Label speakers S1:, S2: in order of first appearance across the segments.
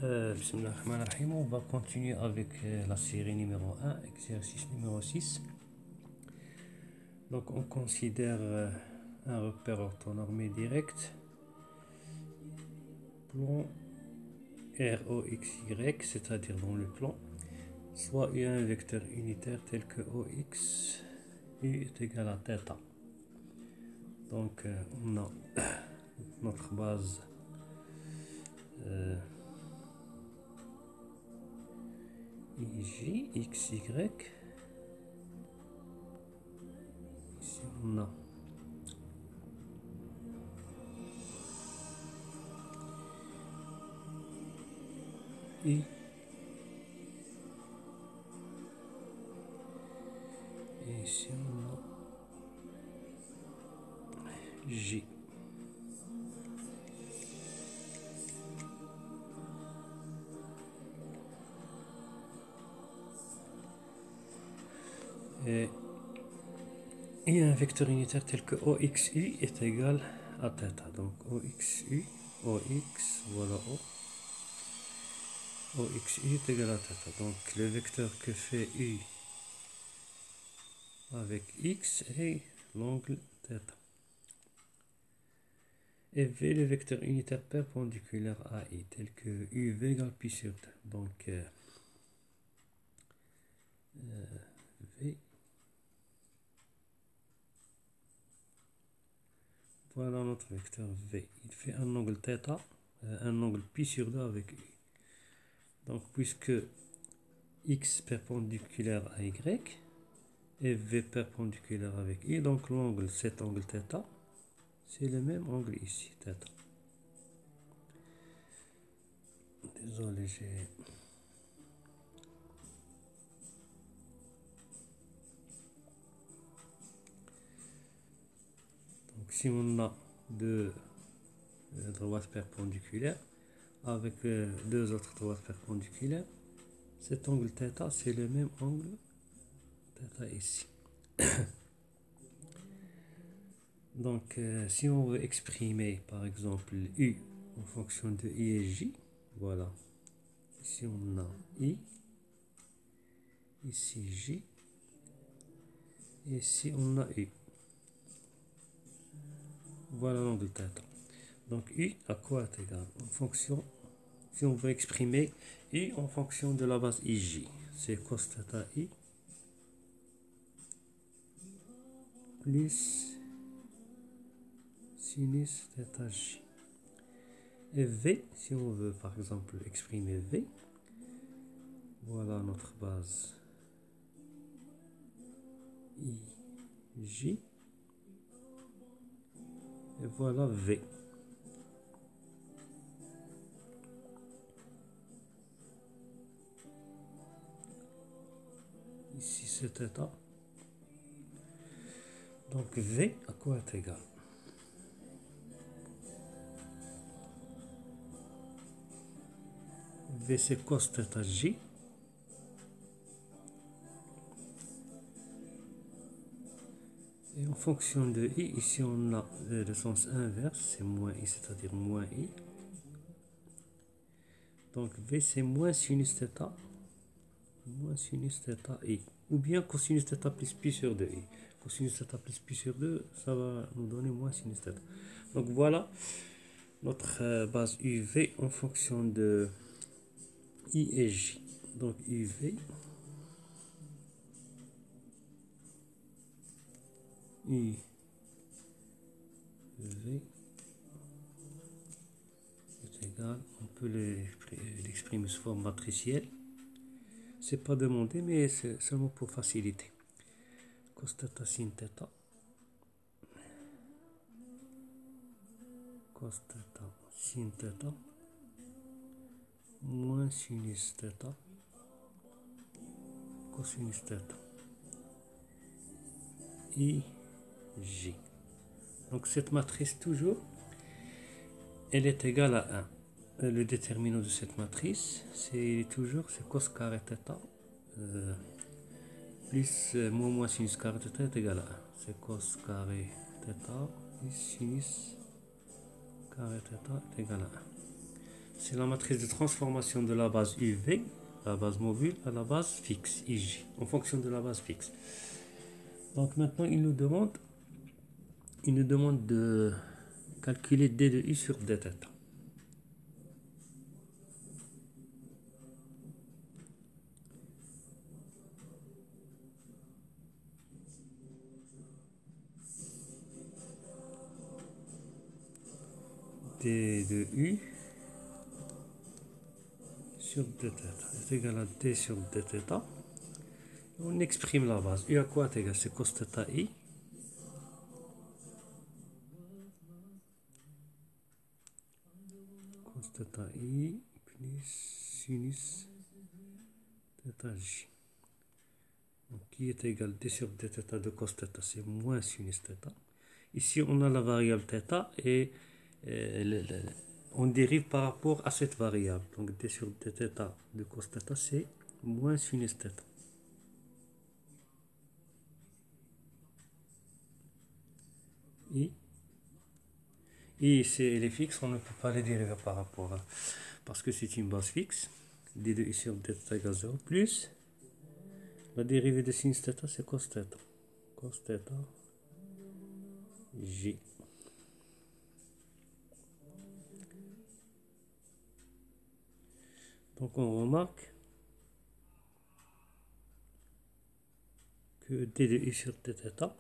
S1: Bismillahirrahmanirrahim. On va continuer avec la série numéro 1, exercice numéro 6. Donc on considère un repère orthonormé direct, plan ROXY, c'est-à-dire dans le plan, soit il y a un vecteur unitaire tel que OX, U est égal à θ. Donc on a notre base IJ, XY. Ici on a I et ici on a J. Et il y a un vecteur unitaire tel que OXU est égal à θ. Donc OXU, OX, voilà O. OXU est égal à θ. Donc le vecteur que fait U avec X est l'angle θ. Et V, le vecteur unitaire perpendiculaire à I, tel que UV égale pi sur 2. Donc V. Voilà notre vecteur V. Il fait un angle θ, un angle pi sur 2 avec U. Donc puisque X perpendiculaire à Y et V perpendiculaire avec I, donc l'angle, cet angle θ, c'est le même angle ici, θ. Désolé, j'ai... Donc si on a deux droites perpendiculaires avec deux autres droites perpendiculaires, cet angle θ, c'est le même angle θ ici. Donc si on veut exprimer par exemple U en fonction de I et J, voilà. Ici on a I, ici J, et ici on a U. Voilà l'angle θ. Donc U à quoi est égal? En fonction, si on veut exprimer U en fonction de la base IJ, c'est cos θ I plus sinus θ J. Et V, si on veut par exemple exprimer V, voilà notre base IJ. Et voilà V. Ici c'est θ. Donc V à quoi est égal? V c'est cos θ J. Et en fonction de I, ici on a le sens inverse, c'est moins I, c'est-à-dire moins I. Donc V c'est moins sinus θ, moins sinus θ I. Ou bien cosinus θ plus pi sur 2i. Cosinus θ plus pi sur 2, ça va nous donner moins sinus θ. Donc voilà notre base UV en fonction de I et J. Donc UV, UV est égal, on peut l'exprimer sous forme matricielle. C'est pas demandé, mais c'est seulement pour faciliter. Cos θ sin θ, cos θ sin θ, moins sinus θ, cosinus θ, I, J. Donc cette matrice toujours, elle est égale à 1. Le déterminant de cette matrice, c'est toujours cos carré θ plus moins sinus carré θ est égal à 1. C'est cos carré θ plus sinus carré θ est égal à 1. c'est la matrice de transformation de la base UV, la base mobile, à la base fixe, IJ, en fonction de la base fixe. Donc maintenant, il nous demande de calculer D de I sur D θ. D de U sur D θ est égal à D sur D θ. On exprime la base. U à quoi est égal? C'est cos θ I. Cos θ I plus sinus θ J. Donc, qui est égal D sur D θ de cos θ, c'est moins sinus θ. Ici, on a la variable θ et on dérive par rapport à cette variable. Donc, D sur D θ de cos θ, c'est moins sinus θ. Et c'est les fixes, on ne peut pas les dériver par rapport à, parce que c'est une base fixe. D de I sur D θ égale 0 plus la dérivée de sinus θ, c'est cos θ. Cos θ J. Donc on remarque que D de I sur D θ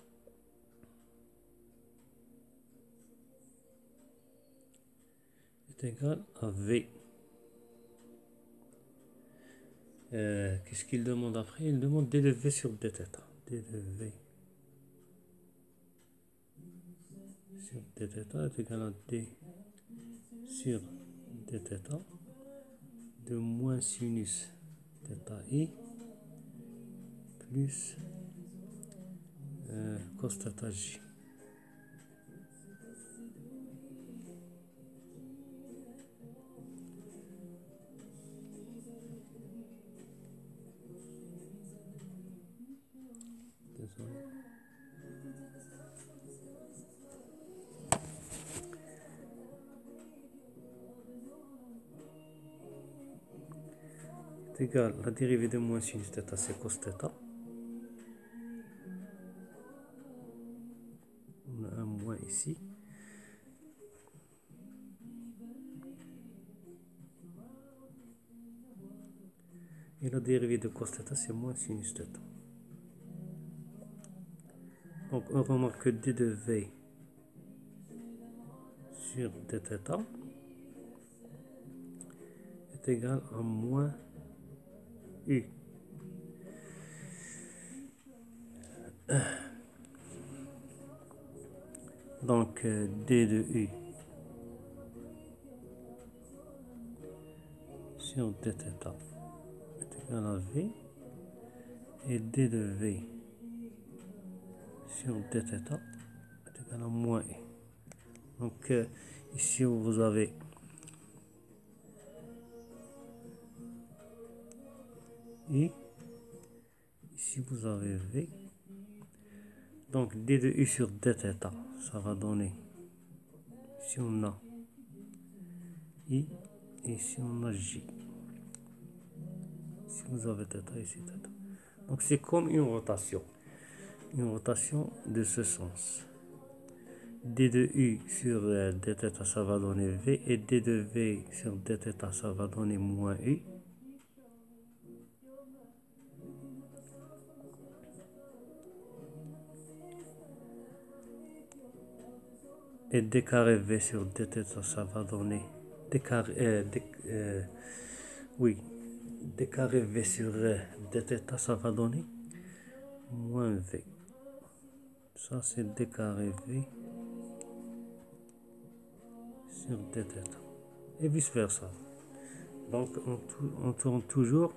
S1: est égal à V. Qu'est-ce qu'il demande après? Il demande D de V sur D θ. D de V sur D θ est égal à D sur D θ de moins sinus θ I plus cos θ J. Désolé. C'est égal, la dérivée de moins sinus θ, c'est cos θ. On a un moins ici. Et la dérivée de cos θ, c'est moins sinus θ. Donc on remarque que D de V sur D θ est égal à moins U. Donc D de U sur D θ est égal à V et D de V sur D θ est égal à moins U. Donc ici vous avez U, ici vous avez V. Donc D de U sur D θ, ça va donner, ici on a I, et ici on a J. Ici vous avez θ, ici θ. Donc c'est comme une rotation de ce sens. D de U sur D θ, ça va donner V, et D de V sur D θ, ça va donner moins U. Et D carré V sur D θ, ça va donner D carré, D carré V sur D θ, ça va donner moins V. Ça c'est D carré V sur D θ. Et vice versa. Donc on tourne toujours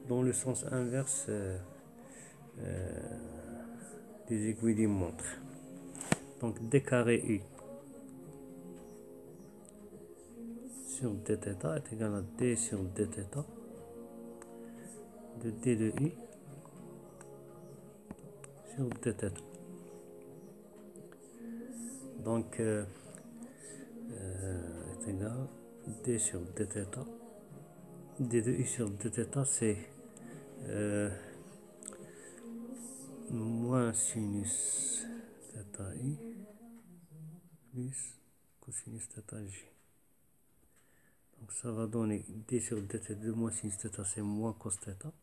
S1: dans le sens inverse des aiguilles d'une montre. Donc D carré U sur D θ est égal à D sur D θ de D de U sur D θ. Donc est égal d sur dθ. d de i sur dθ, c'est moins sinus θi plus cosinus θj. Donc ça va donner d sur dt de moins sinus θ, c'est moins cos θ.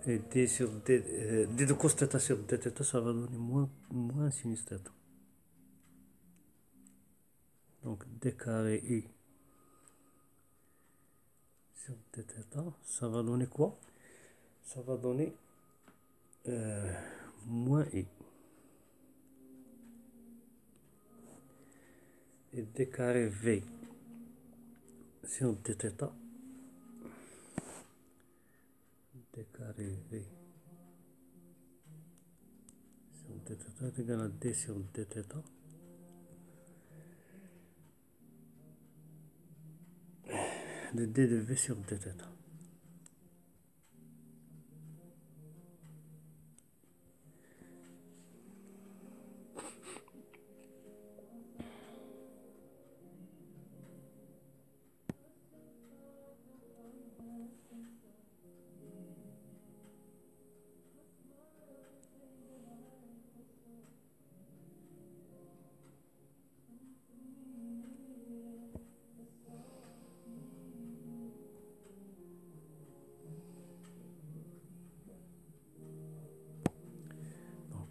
S1: Et d de cos θ sur dθ, ça va donner moins sinus θ. Donc d carré i sur dθ, ça va donner quoi? Ça va donner moins i. Et d carré v sur dθ, d carré v sur dθ est égal à d sur dθ de d de v sur dθ.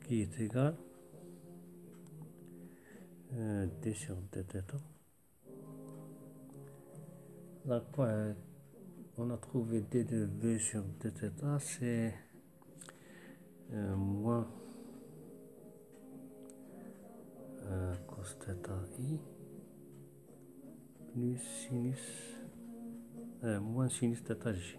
S1: Qui est égal d sur dθ. Là, on a trouvé d de v sur dθ, c'est moins cos θi plus sinus moins sinus θj.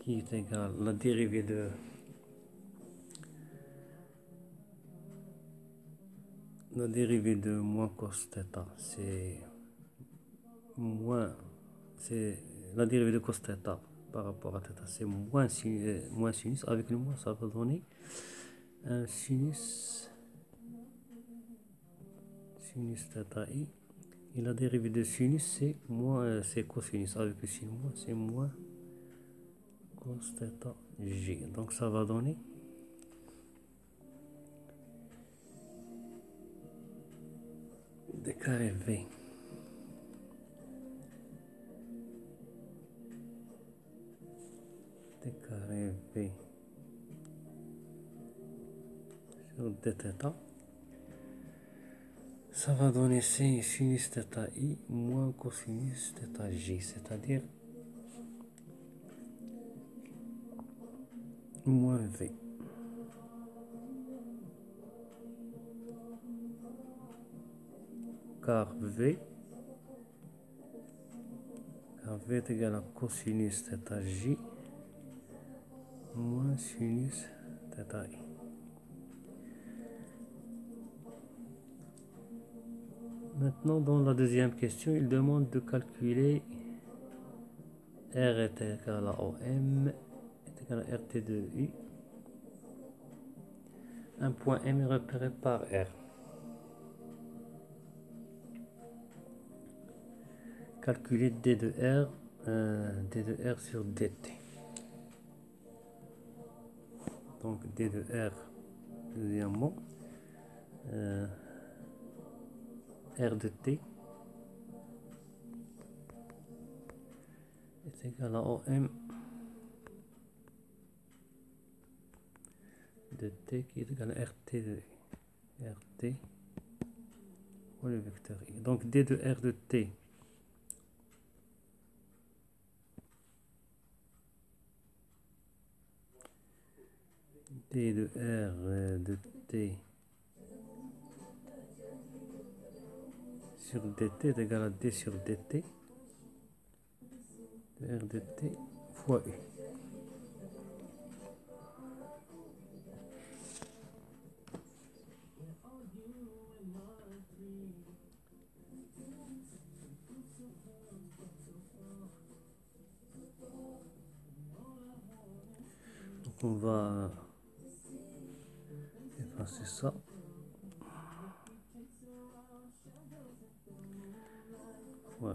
S1: Qui est égal à la dérivée de moins cos θ, c'est la dérivée de cos θ par rapport à θ, c'est moins sinus. Avec le moins, ça va donner un sinus θi. Et la dérivée de sinus, c'est c'est cosinus. Avec le sin moins, c'est moins cos θj. Donc ça va donner d carré v sur dθ. Ça va donner sinus θi moins cosinus θj, c'est-à-dire moins v. Car v est égal à cosinus θj moins sinus θi. Maintenant, dans la deuxième question, il demande de calculer R est égal à OM est égal à RT de I. Un point M est repéré par R. Calculer D de R sur DT. Donc D de R, deuxièmement, R de T est égal à OM de T qui est égal à RT de I. RT pour le vecteur I. Donc D de R de T D de R de T sur dt est égal à d sur dt de r de t fois u. on va effacer ça. Ouais.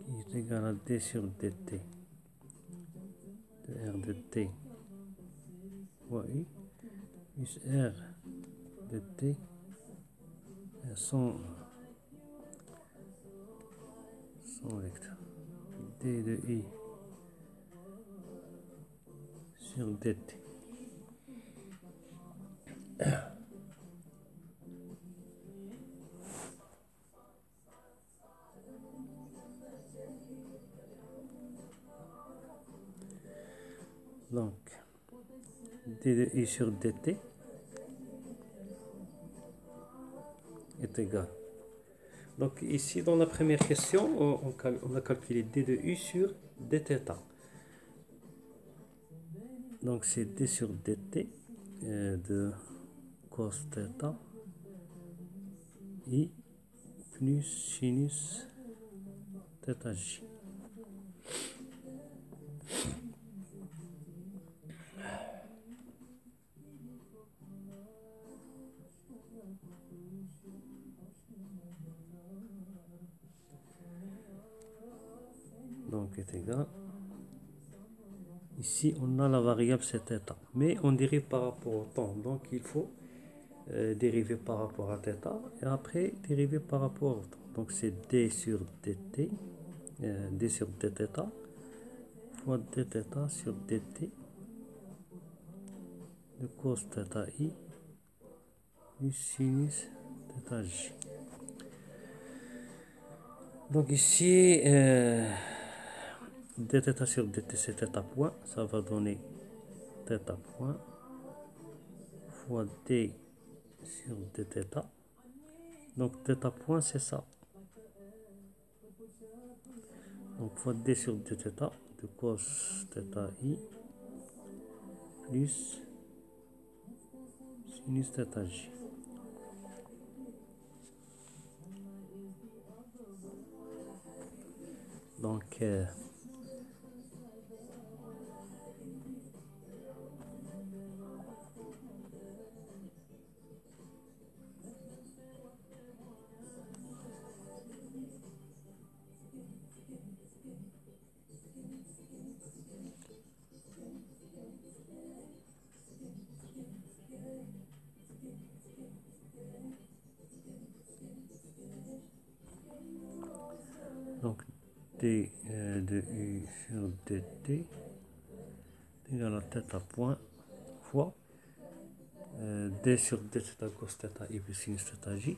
S1: Qui est égal à d sur dt de r de t fois u plus r de t sans vecteur d de i sur dt. Donc d de i sur dt est égal. Donc ici dans la première question, on a calculé d de u sur dθ. Donc c'est d sur dt de cos θ i plus sinus θj. Donc est égal. Ici, on a la variable c'est θ, mais on dérive par rapport au temps. Donc il faut dériver par rapport à θ et après dériver par rapport au temps. Donc c'est d sur dt, d sur dθ fois dθ sur dt de cos θi plus sinus θj. Donc ici, dθ sur dt c'est θ point, ça va donner θ point fois d sur dθ. Donc θ point c'est ça. Donc fois d sur dθ de cos θi plus sinus θj. Donc d de u sur dt est égal à θ point fois d sur dθ cos θ i plus sinus θj.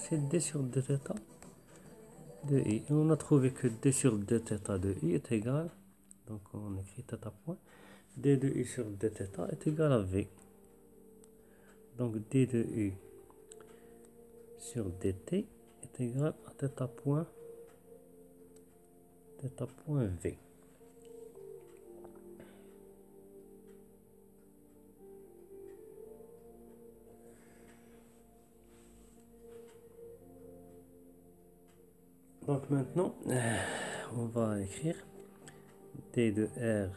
S1: C'est d sur dθ de i. Et on a trouvé que d sur dθ de i est égal, donc on écrit θ point, d de u sur dθ est égal à v. Donc d de u sur dt est égal à θ point v. Donc maintenant, on va écrire d de r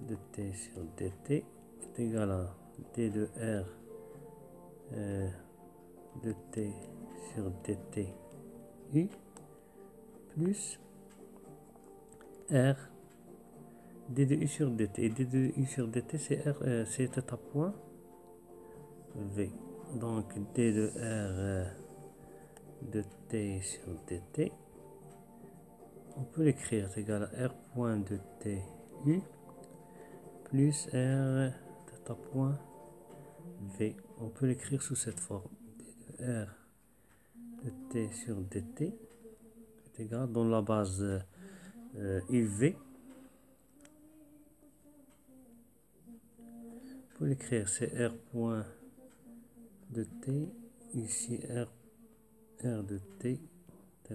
S1: de t sur dt est égal à d de r de t sur dt u plus r d de u sur dt. Et d de u sur dt c'est r, c'est θ point v. Donc d de r de t sur dt, on peut l'écrire, c'est égal à r point de t u plus r θ point v. On peut l'écrire sous cette forme. D de r de t sur dt est égal, dans la base uv, on peut l'écrire, c'est r point de t, ici r de t, θ